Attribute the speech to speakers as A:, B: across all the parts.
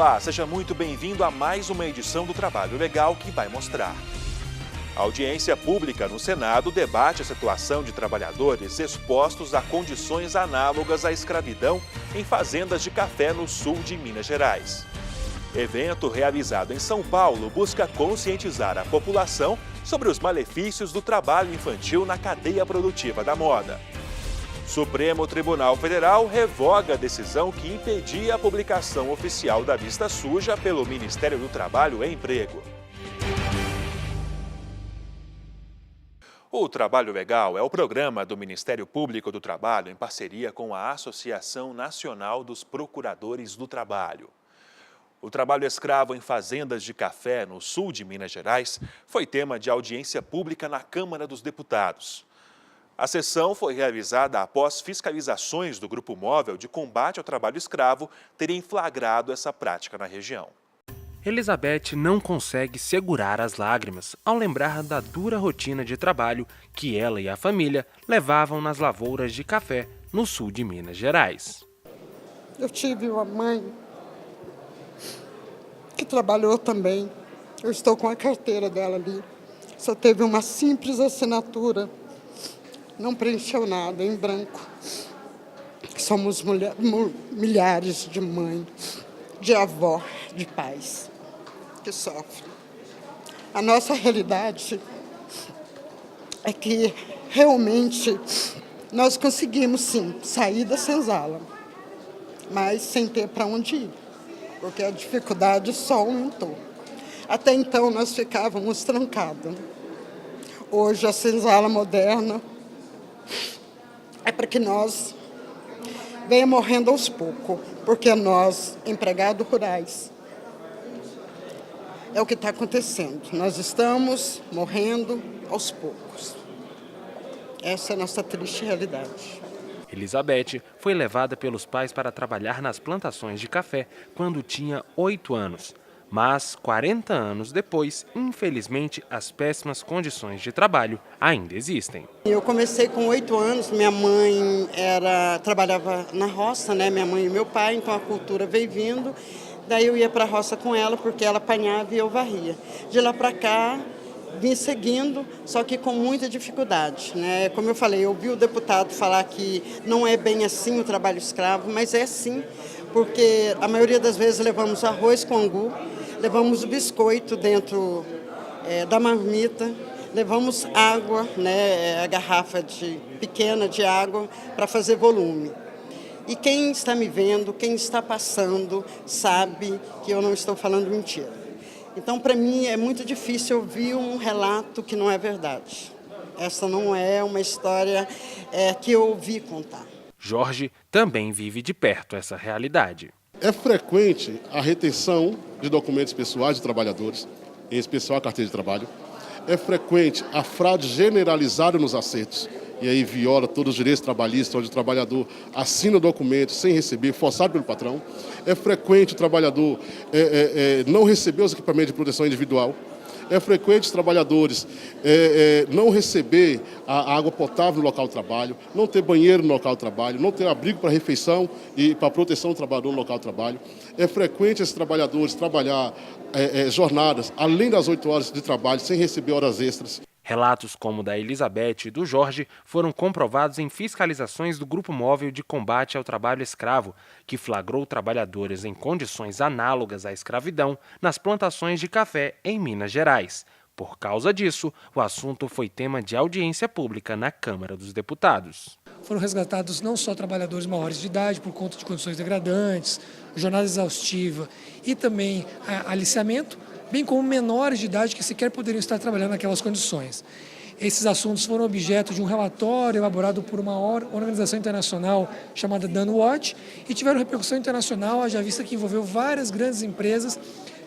A: Olá, seja muito bem-vindo a mais uma edição do Trabalho Legal que vai mostrar. A audiência pública no Senado debate a situação de trabalhadores expostos a condições análogas à escravidão em fazendas de café no sul de Minas Gerais. Evento realizado em São Paulo busca conscientizar a população sobre os malefícios do trabalho infantil na cadeia produtiva da moda. Supremo Tribunal Federal revoga a decisão que impedia a publicação oficial da lista suja pelo Ministério do Trabalho e Emprego. O Trabalho Legal é o programa do Ministério Público do Trabalho em parceria com a Associação Nacional dos Procuradores do Trabalho. O trabalho escravo em fazendas de café no sul de Minas Gerais foi tema de audiência pública na Câmara dos Deputados. A sessão foi realizada após fiscalizações do Grupo Móvel de Combate ao Trabalho Escravo terem flagrado essa prática na região.
B: Elizabeth não consegue segurar as lágrimas ao lembrar da dura rotina de trabalho que ela e a família levavam nas lavouras de café no sul de Minas Gerais.
C: Eu tive uma mãe que trabalhou também. Eu estou com a carteira dela ali. Só teve uma simples assinatura. Não preencheu nada, em branco. Somos milhares de mães, de avó, de pais que sofrem. A nossa realidade é que realmente nós conseguimos, sim, sair da senzala, mas sem ter para onde ir, porque a dificuldade só aumentou. Até então nós ficávamos trancados. Hoje a senzala moderna é para que nós venha morrendo aos poucos, porque nós, empregados rurais, é o que está acontecendo. Nós estamos morrendo aos poucos. Essa é a nossa triste realidade.
B: Elizabeth foi levada pelos pais para trabalhar nas plantações de café quando tinha 8 anos. Mas, 40 anos depois, infelizmente, as péssimas condições de trabalho ainda existem.
C: Eu comecei com 8 anos, minha mãe trabalhava na roça, né? Minha mãe e meu pai, então a cultura veio vindo. Daí eu ia para a roça com ela, porque ela apanhava e eu varria. De lá para cá, vim seguindo, só que com muita dificuldade, né? Como eu falei, eu vi o deputado falar que não é bem assim o trabalho escravo, mas é sim, porque a maioria das vezes levamos arroz com angu, levamos o biscoito dentro da marmita, levamos água, né, a garrafa pequena de água para fazer volume. E quem está me vendo, quem está passando, sabe que eu não estou falando mentira. Então, para mim, é muito difícil ouvir um relato que não é verdade. Essa não é uma história que eu ouvi contar.
B: Jorge também vive de perto essa realidade.
D: É frequente a retenção de documentos pessoais de trabalhadores, em especial a carteira de trabalho. É frequente a fraude generalizada nos acertos, e aí viola todos os direitos trabalhistas, onde o trabalhador assina o documento sem receber, forçado pelo patrão. É frequente o trabalhador não receber os equipamentos de proteção individual. É frequente os trabalhadores não receber a água potável no local de trabalho, não ter banheiro no local de trabalho, não ter abrigo para refeição e para proteção do trabalhador no local de trabalho. É frequente esses trabalhadores trabalhar jornadas além das 8 horas de trabalho sem receber horas extras.
B: Relatos como o da Elizabeth e do Jorge foram comprovados em fiscalizações do Grupo Móvel de Combate ao Trabalho Escravo, que flagrou trabalhadores em condições análogas à escravidão nas plantações de café em Minas Gerais. Por causa disso, o assunto foi tema de audiência pública na Câmara dos Deputados.
E: Foram resgatados não só trabalhadores maiores de idade por conta de condições degradantes, jornada exaustiva e também aliciamento, bem como menores de idade que sequer poderiam estar trabalhando naquelas condições. Esses assuntos foram objeto de um relatório elaborado por uma organização internacional chamada Danwatch e tiveram repercussão internacional, haja vista que envolveu várias grandes empresas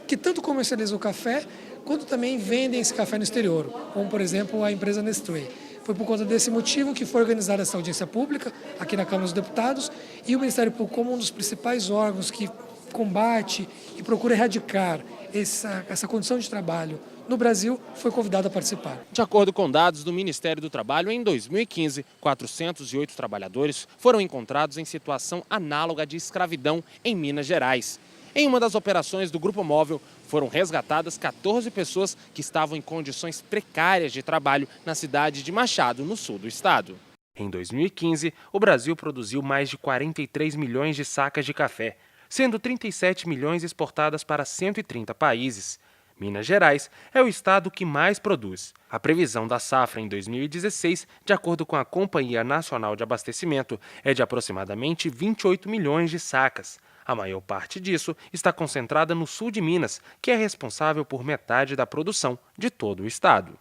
E: que tanto comercializam o café, quanto também vendem esse café no exterior, como, por exemplo, a empresa Nestlé. Foi por conta desse motivo que foi organizada essa audiência pública aqui na Câmara dos Deputados e o Ministério Público, como um dos principais órgãos que combate e procura erradicar essa condição de trabalho no Brasil, foi convidado a participar.
B: De acordo com dados do Ministério do Trabalho, em 2015, 408 trabalhadores foram encontrados em situação análoga de escravidão em Minas Gerais. Em uma das operações do Grupo Móvel, foram resgatadas 14 pessoas que estavam em condições precárias de trabalho na cidade de Machado, no sul do estado. Em 2015, o Brasil produziu mais de 43 milhões de sacas de café, sendo 37 milhões exportadas para 130 países. Minas Gerais é o estado que mais produz. A previsão da safra em 2016, de acordo com a Companhia Nacional de Abastecimento, é de aproximadamente 28 milhões de sacas. A maior parte disso está concentrada no sul de Minas, que é responsável por metade da produção de todo o estado.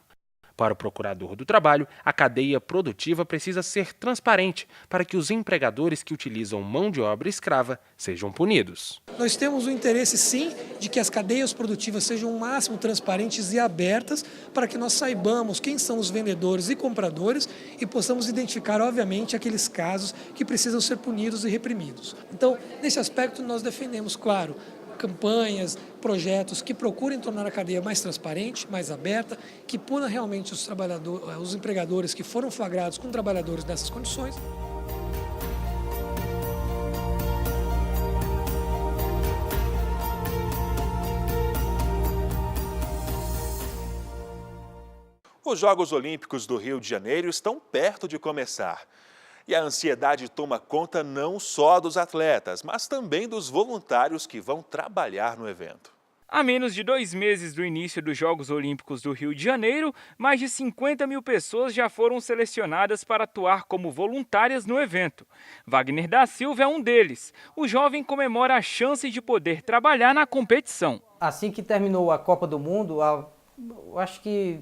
B: Para o procurador do trabalho, a cadeia produtiva precisa ser transparente para que os empregadores que utilizam mão de obra escrava sejam punidos.
E: Nós temos o interesse, sim, de que as cadeias produtivas sejam o máximo transparentes e abertas para que nós saibamos quem são os vendedores e compradores e possamos identificar, obviamente, aqueles casos que precisam ser punidos e reprimidos. Então, nesse aspecto, nós defendemos, claro, campanhas, projetos que procurem tornar a cadeia mais transparente, mais aberta, que puna realmente os empregadores que foram flagrados com trabalhadores nessas condições.
A: Os Jogos Olímpicos do Rio de Janeiro estão perto de começar. E a ansiedade toma conta não só dos atletas, mas também dos voluntários que vão trabalhar no evento.
F: Há menos de 2 meses do início dos Jogos Olímpicos do Rio de Janeiro, mais de 50 mil pessoas já foram selecionadas para atuar como voluntárias no evento. Wagner da Silva é um deles. O jovem comemora a chance de poder trabalhar na competição.
G: Assim que terminou a Copa do Mundo, eu acho que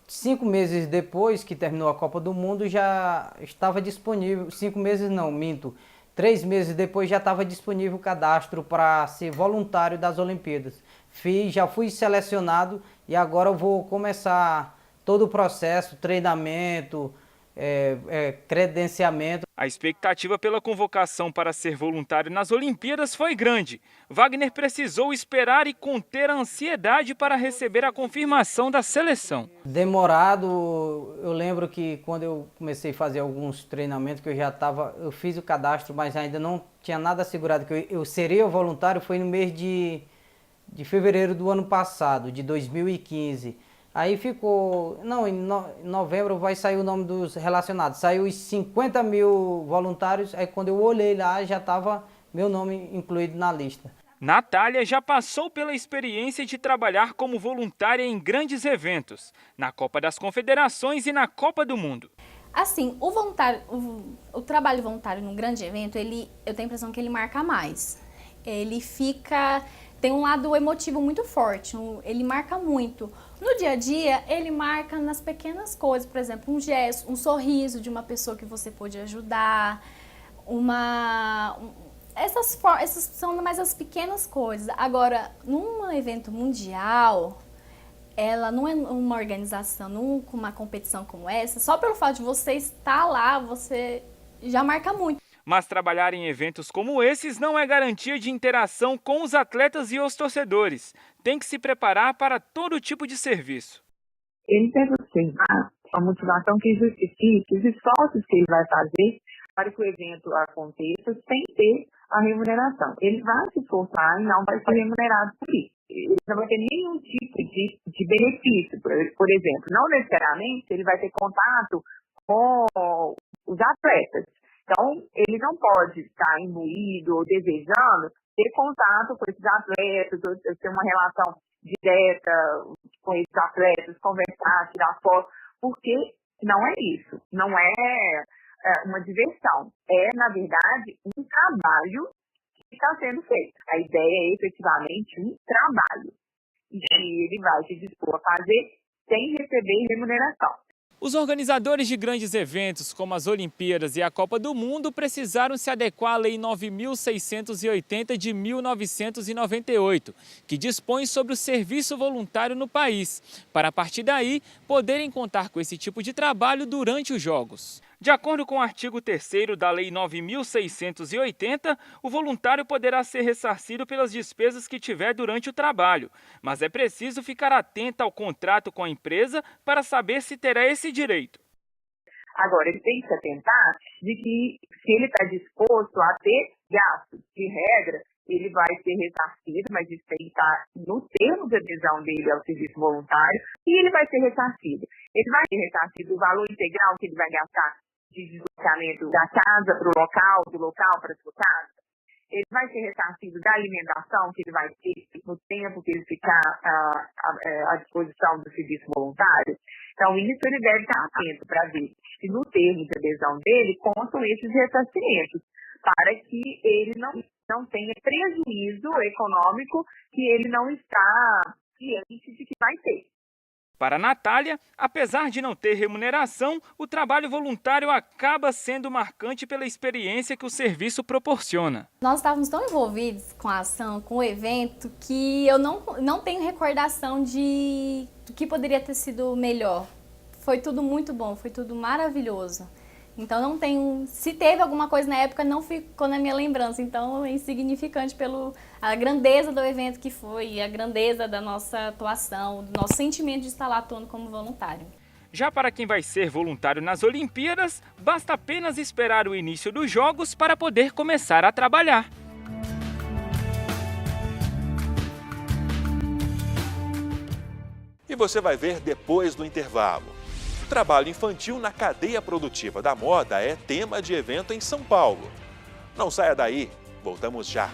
G: 5 meses depois que terminou a Copa do Mundo já estava disponível, 5 meses não, minto, 3 meses depois já estava disponível o cadastro para ser voluntário das Olimpíadas. Já fui selecionado e agora eu vou começar todo o processo, treinamento, credenciamento.
F: A expectativa pela convocação para ser voluntário nas Olimpíadas foi grande. Wagner precisou esperar e conter a ansiedade para receber a confirmação da seleção.
G: Demorado, eu lembro que quando eu comecei a fazer alguns treinamentos, que eu fiz o cadastro, mas ainda não tinha nada assegurado que eu seria voluntário, foi no mês de fevereiro do ano passado, de 2015. Aí ficou, em novembro vai sair o nome dos relacionados, saiu os 50 mil voluntários, aí quando eu olhei lá já estava meu nome incluído na lista.
F: Natália já passou pela experiência de trabalhar como voluntária em grandes eventos, na Copa das Confederações e na Copa do Mundo.
H: Assim, o trabalho voluntário num grande evento, eu tenho a impressão que ele marca mais. Tem um lado emotivo muito forte, ele marca muito. No dia a dia, ele marca nas pequenas coisas, por exemplo, um gesto, um sorriso de uma pessoa que você pôde ajudar, essas são mais as pequenas coisas. Agora, num evento mundial, ela não é uma organização, com uma competição como essa, só pelo fato de você estar lá, você já marca muito.
F: Mas trabalhar em eventos como esses não é garantia de interação com os atletas e os torcedores. Tem que se preparar para todo tipo de serviço.
I: Ele deve observar a motivação que justifique os esforços que ele vai fazer para que o evento aconteça sem ter a remuneração. Ele vai se esforçar e não vai ser remunerado por isso. Ele não vai ter nenhum tipo de benefício. Por exemplo, não necessariamente ele vai ter contato com os atletas. Então, ele não pode estar imbuído ou desejando ter contato com esses atletas, ou ter uma relação direta com esses atletas, conversar, tirar foto, porque não é isso, não é uma diversão. É, na verdade, um trabalho que está sendo feito. A ideia é efetivamente um trabalho e que ele vai se dispor a fazer sem receber remuneração.
F: Os organizadores de grandes eventos, como as Olimpíadas e a Copa do Mundo, precisaram se adequar à Lei 9.680 de 1998, que dispõe sobre o serviço voluntário no país, para a partir daí poderem contar com esse tipo de trabalho durante os Jogos. De acordo com o artigo 3º da Lei 9.680, o voluntário poderá ser ressarcido pelas despesas que tiver durante o trabalho, mas é preciso ficar atento ao contrato com a empresa para saber se terá esse direito.
I: Agora, ele tem que se atentar de que, se ele está disposto a ter gastos de regra, ele vai ser ressarcido, mas isso tem que estar no termo de adesão dele ao serviço voluntário, e ele vai ser ressarcido. Ele vai ser ressarcido o valor integral que ele vai gastar de deslocamento da casa para o local, do local para a sua casa. Ele vai ser ressarcido da alimentação que ele vai ter no tempo que ele ficar à disposição do serviço voluntário. Então, isso ele deve estar atento para ver se no termo de adesão dele constam esses ressarcimentos, para que ele não tenha prejuízo econômico que ele não está ciente de que vai ter.
F: Para a Natália, apesar de não ter remuneração, o trabalho voluntário acaba sendo marcante pela experiência que o serviço proporciona.
H: Nós estávamos tão envolvidos com a ação, com o evento, que eu não tenho recordação do que poderia ter sido melhor. Foi tudo muito bom, foi tudo maravilhoso. Então não tenho, se teve alguma coisa na época, não ficou na minha lembrança, então é insignificante pela grandeza do evento que foi, a grandeza da nossa atuação, do nosso sentimento de estar lá atuando como voluntário.
F: Já para quem vai ser voluntário nas Olimpíadas, basta apenas esperar o início dos Jogos para poder começar a trabalhar.
A: E você vai ver depois do intervalo. Trabalho infantil na cadeia produtiva da moda é tema de evento em São Paulo. Não saia daí, voltamos já.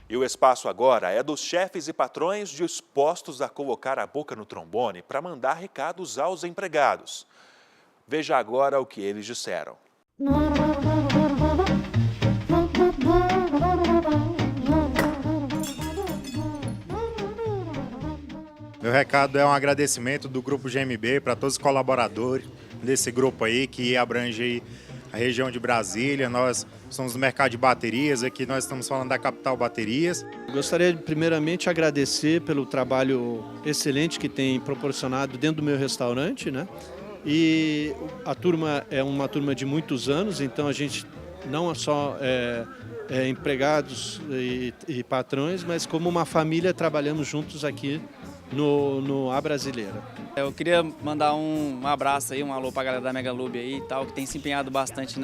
A: E o espaço agora é dos chefes e patrões dispostos a colocar a boca no trombone para mandar recados aos empregados. Veja agora o que eles disseram.
J: Meu recado é um agradecimento do Grupo GMB para todos os colaboradores desse grupo aí que abrange aí a região de Brasília. Nós somos do mercado de baterias, aqui nós estamos falando da Capital Baterias.
K: Gostaria de primeiramente agradecer pelo trabalho excelente que tem proporcionado dentro do meu restaurante, né? E a turma é uma turma de muitos anos, então a gente não é só empregados e patrões, mas como uma família trabalhamos juntos aqui no A Brasileira.
L: Eu queria mandar um abraço aí, um alô para a galera da Megalub aí e tal, que tem se empenhado bastante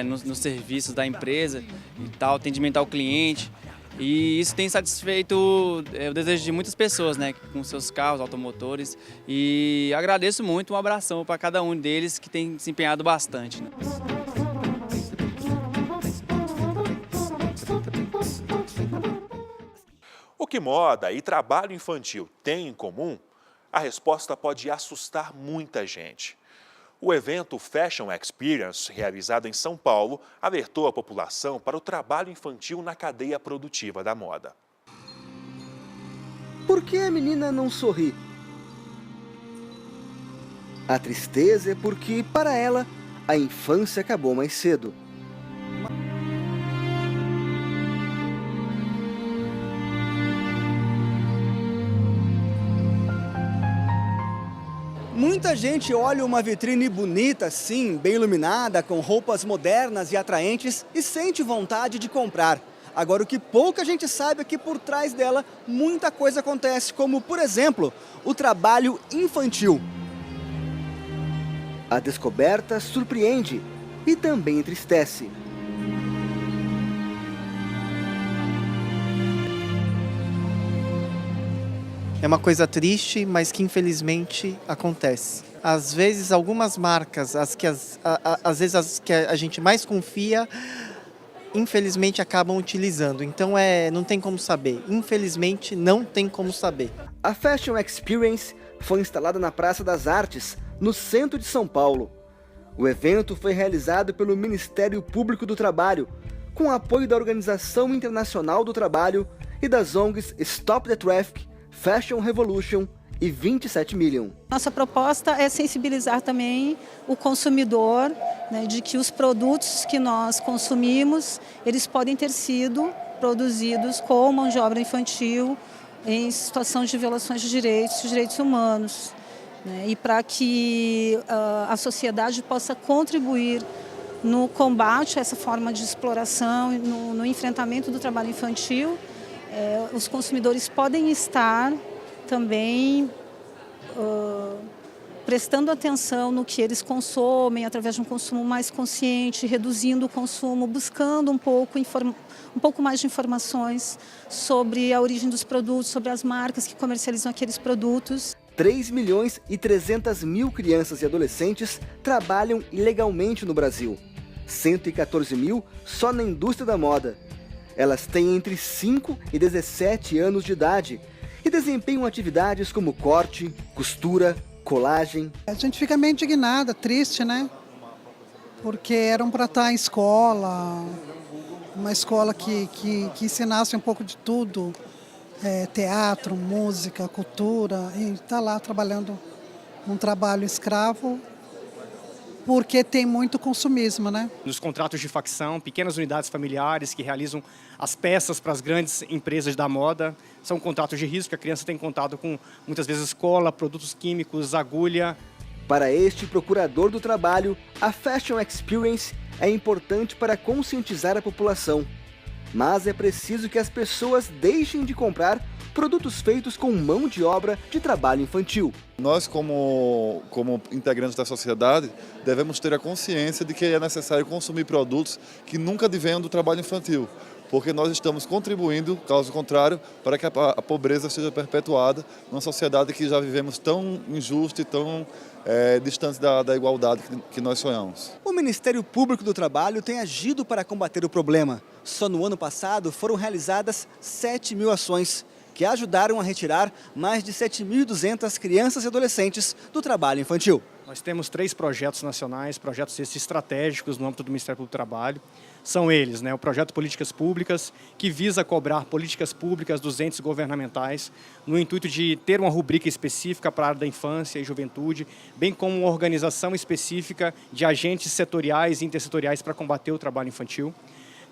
L: nos serviços da empresa e tal, atendimento ao cliente. E isso tem satisfeito o desejo de muitas pessoas, né, com seus carros, automotores. E agradeço muito, um abração para cada um deles que tem se empenhado bastante, né?
A: O que moda e trabalho infantil têm em comum? A resposta pode assustar muita gente. O evento Fashion Experience, realizado em São Paulo, alertou a população para o trabalho infantil na cadeia produtiva da moda.
M: Por que a menina não sorri? A tristeza é porque, para ela, a infância acabou mais cedo.
N: Muita gente olha uma vitrine bonita, sim, bem iluminada, com roupas modernas e atraentes e sente vontade de comprar. Agora, o que pouca gente sabe é que por trás dela muita coisa acontece, como, por exemplo, o trabalho infantil.
M: A descoberta surpreende e também entristece.
O: É uma coisa triste, mas que infelizmente acontece. Às vezes algumas marcas, as que a gente mais confia, infelizmente acabam utilizando. Então não tem como saber. Infelizmente não tem como saber.
M: A Fashion Experience foi instalada na Praça das Artes, no centro de São Paulo. O evento foi realizado pelo Ministério Público do Trabalho, com apoio da Organização Internacional do Trabalho e das ONGs Stop the Traffic, Fashion Revolution e 27 Million.
P: Nossa proposta é sensibilizar também o consumidor, né, de que os produtos que nós consumimos, eles podem ter sido produzidos com mão de obra infantil em situação de violações de direitos humanos, né, e para que a sociedade possa contribuir no combate a essa forma de exploração, no enfrentamento do trabalho infantil. Os consumidores podem estar também prestando atenção no que eles consomem, através de um consumo mais consciente, reduzindo o consumo, buscando um pouco mais de informações sobre a origem dos produtos, sobre as marcas que comercializam aqueles produtos.
M: 3.300.000 crianças e adolescentes trabalham ilegalmente no Brasil. 114 mil só na indústria da moda. Elas têm entre 5 e 17 anos de idade e desempenham atividades como corte, costura, colagem.
Q: A gente fica meio indignada, triste, né? Porque eram para estar em escola, uma escola que ensinasse um pouco de tudo, teatro, música, cultura, e está lá trabalhando um trabalho escravo, porque tem muito consumismo, né?
R: Nos contratos de facção, pequenas unidades familiares que realizam as peças para as grandes empresas da moda, são contratos de risco, a criança tem contato com, muitas vezes, cola, produtos químicos, agulha.
M: Para este procurador do trabalho, a Fashion Experience é importante para conscientizar a população. Mas é preciso que as pessoas deixem de comprar produtos feitos com mão de obra de trabalho infantil.
S: Nós, como integrantes da sociedade, devemos ter a consciência de que é necessário consumir produtos que nunca advenham do trabalho infantil, porque nós estamos contribuindo, caso contrário, para que a pobreza seja perpetuada numa sociedade que já vivemos tão injusta e tão distante da igualdade que nós sonhamos.
N: O Ministério Público do Trabalho tem agido para combater o problema. Só no ano passado foram realizadas 7.000 ações, que ajudaram a retirar mais de 7.200 crianças e adolescentes do trabalho infantil.
R: Nós temos 3 projetos nacionais, projetos esses estratégicos no âmbito do Ministério Público do Trabalho. São eles, o projeto Políticas Públicas, que visa cobrar políticas públicas dos entes governamentais, no intuito de ter uma rubrica específica para a área da infância e juventude, bem como uma organização específica de agentes setoriais e intersetoriais para combater o trabalho infantil.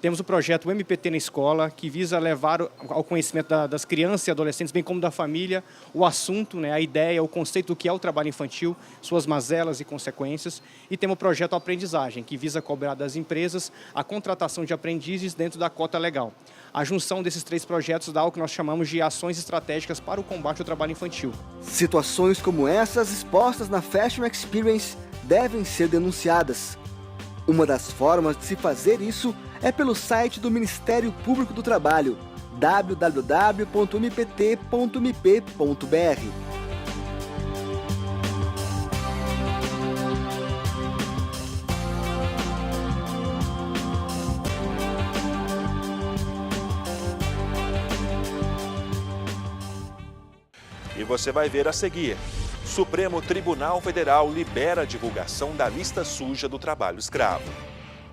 R: Temos o projeto MPT na Escola, que visa levar ao conhecimento das crianças e adolescentes, bem como da família, o assunto, a ideia, o conceito do que é o trabalho infantil, suas mazelas e consequências. E temos o projeto Aprendizagem, que visa cobrar das empresas a contratação de aprendizes dentro da cota legal. A junção desses 3 projetos dá o que nós chamamos de ações estratégicas para o combate ao trabalho infantil.
M: Situações como essas expostas na Fashion Experience devem ser denunciadas. Uma das formas de se fazer isso é pelo site do Ministério Público do Trabalho, www.mpt.mp.br.
A: E você vai ver a seguir. Supremo Tribunal Federal libera a divulgação da lista suja do trabalho escravo.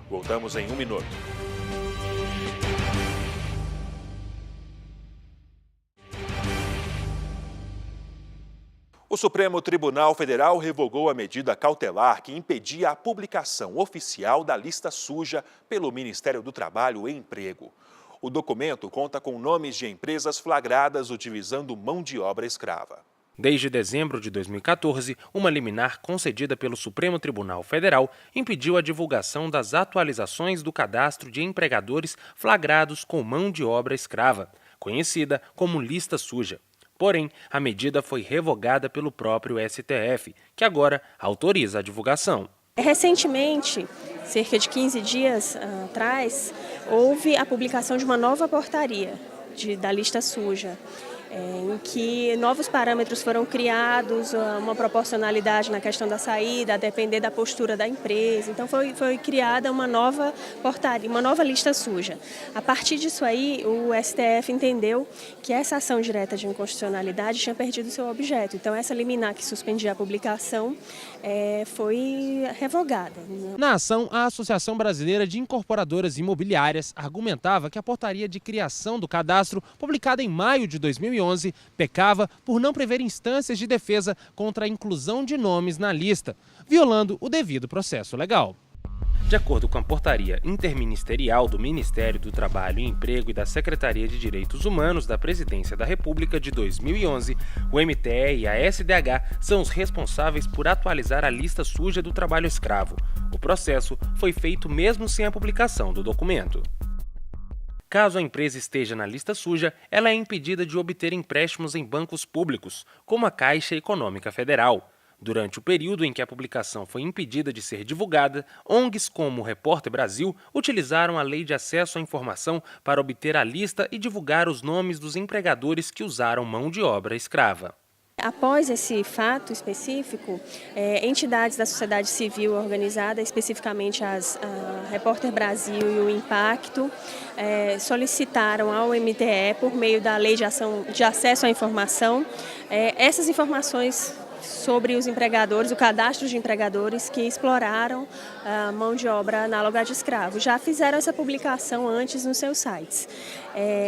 A: Voltamos em 1 minuto. O Supremo Tribunal Federal revogou a medida cautelar que impedia a publicação oficial da lista suja pelo Ministério do Trabalho e Emprego. O documento conta com nomes de empresas flagradas utilizando mão de obra escrava.
B: Desde dezembro de 2014, uma liminar concedida pelo Supremo Tribunal Federal impediu a divulgação das atualizações do cadastro de empregadores flagrados com mão de obra escrava, conhecida como lista suja. Porém, a medida foi revogada pelo próprio STF, que agora autoriza a divulgação.
T: Recentemente, cerca de 15 dias atrás, houve a publicação de uma nova portaria da lista suja, em que novos parâmetros foram criados, uma proporcionalidade na questão da saída, a depender da postura da empresa. Então foi criada uma nova portaria, uma nova lista suja. A partir disso aí, o STF entendeu que essa ação direta de inconstitucionalidade tinha perdido seu objeto. Então essa liminar que suspendia a publicação foi revogada.
B: Na ação, a Associação Brasileira de Incorporadoras Imobiliárias argumentava que a portaria de criação do cadastro, publicada em maio de 2011, pecava por não prever instâncias de defesa contra a inclusão de nomes na lista, violando o devido processo legal. De acordo com a portaria interministerial do Ministério do Trabalho e Emprego e da Secretaria de Direitos Humanos da Presidência da República de 2011, o MTE e a SDH são os responsáveis por atualizar a lista suja do trabalho escravo. O processo foi feito mesmo sem a publicação do documento. Caso a empresa esteja na lista suja, ela é impedida de obter empréstimos em bancos públicos, como a Caixa Econômica Federal. Durante o período em que a publicação foi impedida de ser divulgada, ONGs como o Repórter Brasil utilizaram a Lei de Acesso à Informação para obter a lista e divulgar os nomes dos empregadores que usaram mão de obra escrava.
T: Após esse fato específico, entidades da sociedade civil organizada, especificamente a Repórter Brasil e o Impacto, solicitaram ao MTE, por meio da Lei de Acesso à Informação, essas informações sobre os empregadores, o cadastro de empregadores que exploraram a mão de obra análoga de escravo. Já fizeram essa publicação antes nos seus sites.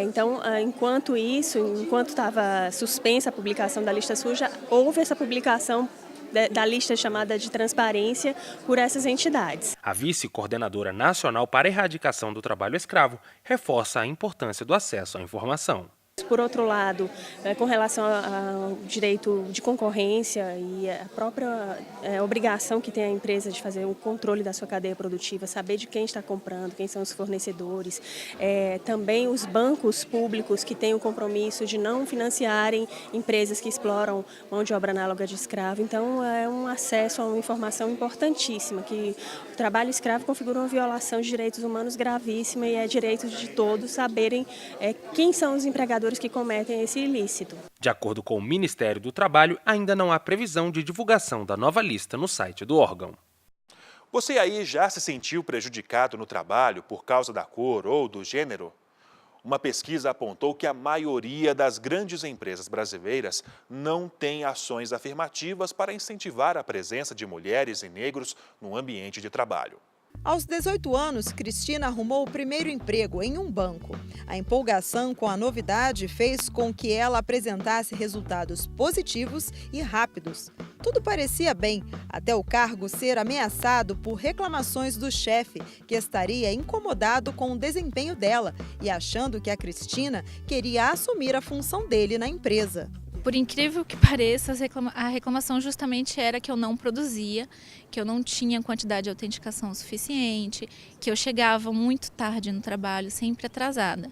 T: Então, enquanto estava suspensa a publicação da lista suja, houve essa publicação da lista chamada de transparência por essas entidades.
B: A vice-coordenadora nacional para a erradicação do trabalho escravo reforça a importância do acesso à informação.
T: Por outro lado, com relação ao direito de concorrência e a própria obrigação que tem a empresa de fazer o controle da sua cadeia produtiva, saber de quem está comprando, quem são os fornecedores, também os bancos públicos que têm o compromisso de não financiarem empresas que exploram mão de obra análoga de escravo. Então, é um acesso a uma informação importantíssima, que o trabalho escravo configura uma violação de direitos humanos gravíssima e é direito de todos saberem quem são os empregadores que cometem esse ilícito.
B: De acordo com o Ministério do Trabalho, ainda não há previsão de divulgação da nova lista no site do órgão.
A: Você aí já se sentiu prejudicado no trabalho por causa da cor ou do gênero? Uma pesquisa apontou que a maioria das grandes empresas brasileiras não tem ações afirmativas para incentivar a presença de mulheres e negros no ambiente de trabalho.
U: Aos 18 anos, Cristina arrumou o primeiro emprego em um banco. A empolgação com a novidade fez com que ela apresentasse resultados positivos e rápidos. Tudo parecia bem, até o cargo ser ameaçado por reclamações do chefe, que estaria incomodado com o desempenho dela e achando que a Cristina queria assumir a função dele na empresa.
V: Por incrível que pareça, a reclamação justamente era que eu não produzia, que eu não tinha quantidade de autenticação suficiente, que eu chegava muito tarde no trabalho, sempre atrasada.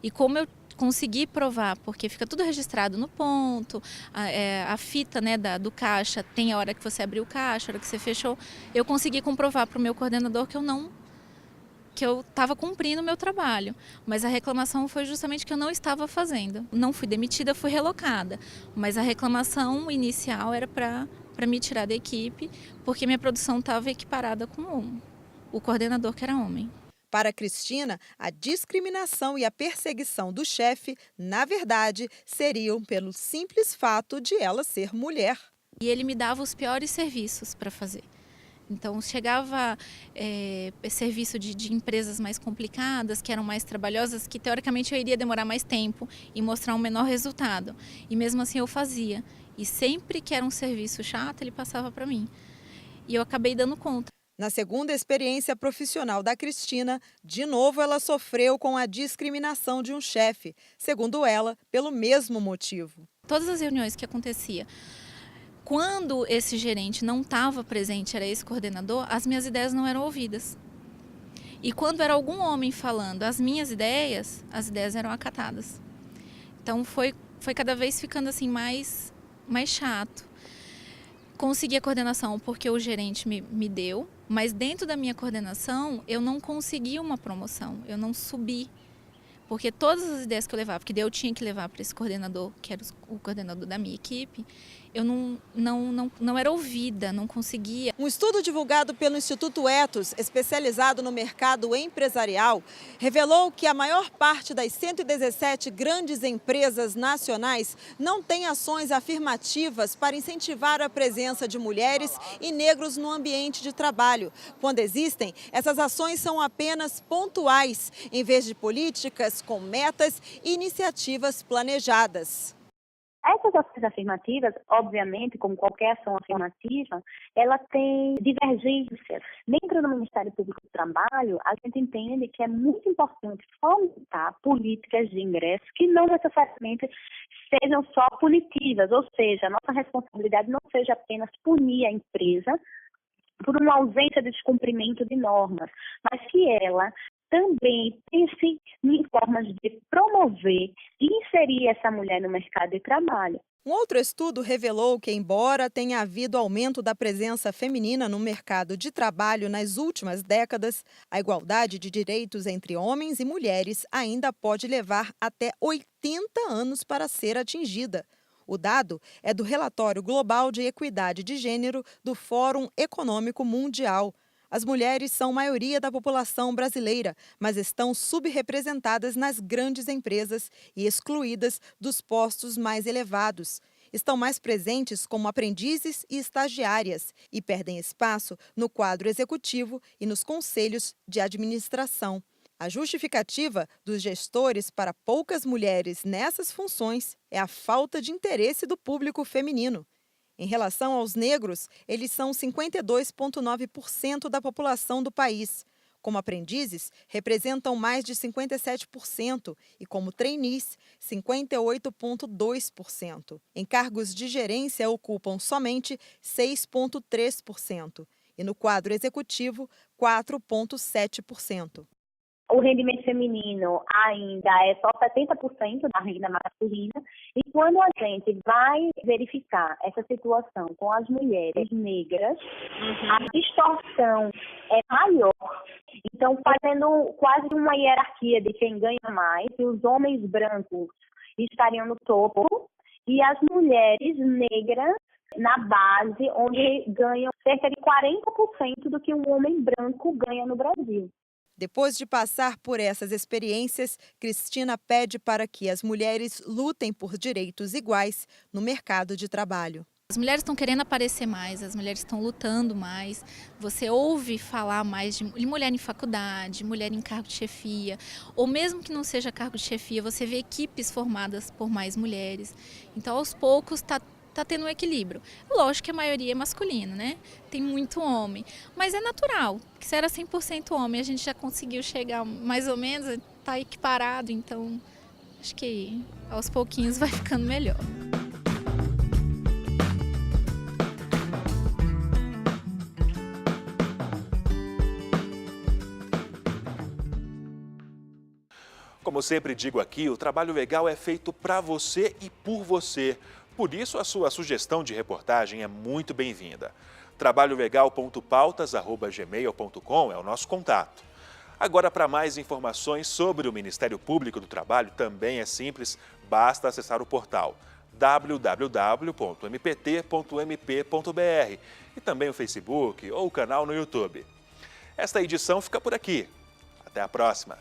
V: E como eu consegui provar, porque fica tudo registrado no ponto, a fita, né, do caixa, tem a hora que você abriu o caixa, a hora que você fechou, eu consegui comprovar para o meu coordenador que eu estava cumprindo o meu trabalho, mas a reclamação foi justamente que eu não estava fazendo. Não fui demitida, fui relocada, mas a reclamação inicial era para me tirar da equipe, porque minha produção estava equiparada com o coordenador, que era homem.
U: Para Cristina, a discriminação e a perseguição do chefe, na verdade, seriam pelo simples fato de ela ser mulher.
V: E ele me dava os piores serviços para fazer. Então, chegava serviço de empresas mais complicadas, que eram mais trabalhosas, que teoricamente eu iria demorar mais tempo e mostrar um menor resultado. E mesmo assim eu fazia. E sempre que era um serviço chato, ele passava para mim. E eu acabei dando conta.
U: Na segunda experiência profissional da Cristina, de novo ela sofreu com a discriminação de um chefe, segundo ela, pelo mesmo motivo.
V: Todas as reuniões que acontecia, quando esse gerente não estava presente, era esse coordenador, as minhas ideias não eram ouvidas. E quando era algum homem falando as minhas ideias, as ideias eram acatadas. Então foi cada vez ficando assim mais chato. Consegui a coordenação porque o gerente me deu, mas dentro da minha coordenação eu não consegui uma promoção, eu não subi. Porque todas as ideias que eu levava, porque daí eu tinha que levar para esse coordenador, que era o coordenador da minha equipe, eu não era ouvida, não conseguia.
U: Um estudo divulgado pelo Instituto Ethos, especializado no mercado empresarial, revelou que a maior parte das 117 grandes empresas nacionais não tem ações afirmativas para incentivar a presença de mulheres e negros no ambiente de trabalho. Quando existem, essas ações são apenas pontuais, em vez de políticas com metas e iniciativas planejadas.
W: Essas ações afirmativas, obviamente, como qualquer ação afirmativa, ela tem divergências. Dentro do Ministério Público do Trabalho, a gente entende que é muito importante fomentar políticas de ingresso que não necessariamente sejam só punitivas, ou seja, a nossa responsabilidade não seja apenas punir a empresa por uma ausência de descumprimento de normas, mas que ela também pense em formas de promover e inserir essa mulher no mercado de trabalho.
U: Um outro estudo revelou que, embora tenha havido aumento da presença feminina no mercado de trabalho nas últimas décadas, a igualdade de direitos entre homens e mulheres ainda pode levar até 80 anos para ser atingida. O dado é do Relatório Global de Equidade de Gênero do Fórum Econômico Mundial. As mulheres são maioria da população brasileira, mas estão subrepresentadas nas grandes empresas e excluídas dos postos mais elevados. Estão mais presentes como aprendizes e estagiárias e perdem espaço no quadro executivo e nos conselhos de administração. A justificativa dos gestores para poucas mulheres nessas funções é a falta de interesse do público feminino. Em relação aos negros, eles são 52,9% da população do país. Como aprendizes, representam mais de 57% e como trainees, 58,2%. Em cargos de gerência, ocupam somente 6,3% e no quadro executivo, 4,7%.
W: O rendimento feminino ainda é só 70% da renda masculina, e quando a gente vai verificar essa situação com as mulheres negras, a distorção é maior. Então, fazendo quase uma hierarquia de quem ganha mais, e os homens brancos estariam no topo, e as mulheres negras na base, onde ganham cerca de 40% do que um homem branco ganha no Brasil.
U: Depois de passar por essas experiências, Cristina pede para que as mulheres lutem por direitos iguais no mercado de trabalho.
V: As mulheres estão querendo aparecer mais, as mulheres estão lutando mais. Você ouve falar mais de mulher em faculdade, mulher em cargo de chefia, ou mesmo que não seja cargo de chefia, você vê equipes formadas por mais mulheres. Então, aos poucos, está tendo um equilíbrio. Lógico que a maioria é masculina, né? Tem muito homem, mas é natural, que se era 100% homem, a gente já conseguiu chegar mais ou menos, está equiparado, então acho que aos pouquinhos vai ficando melhor.
A: Como sempre digo aqui, o Trabalho Legal é feito para você e por você. Por isso, a sua sugestão de reportagem é muito bem-vinda. trabalholegal.pautas@gmail.com é o nosso contato. Agora, para mais informações sobre o Ministério Público do Trabalho, também é simples, basta acessar o portal www.mpt.mp.br e também o Facebook ou o canal no YouTube. Esta edição fica por aqui. Até a próxima!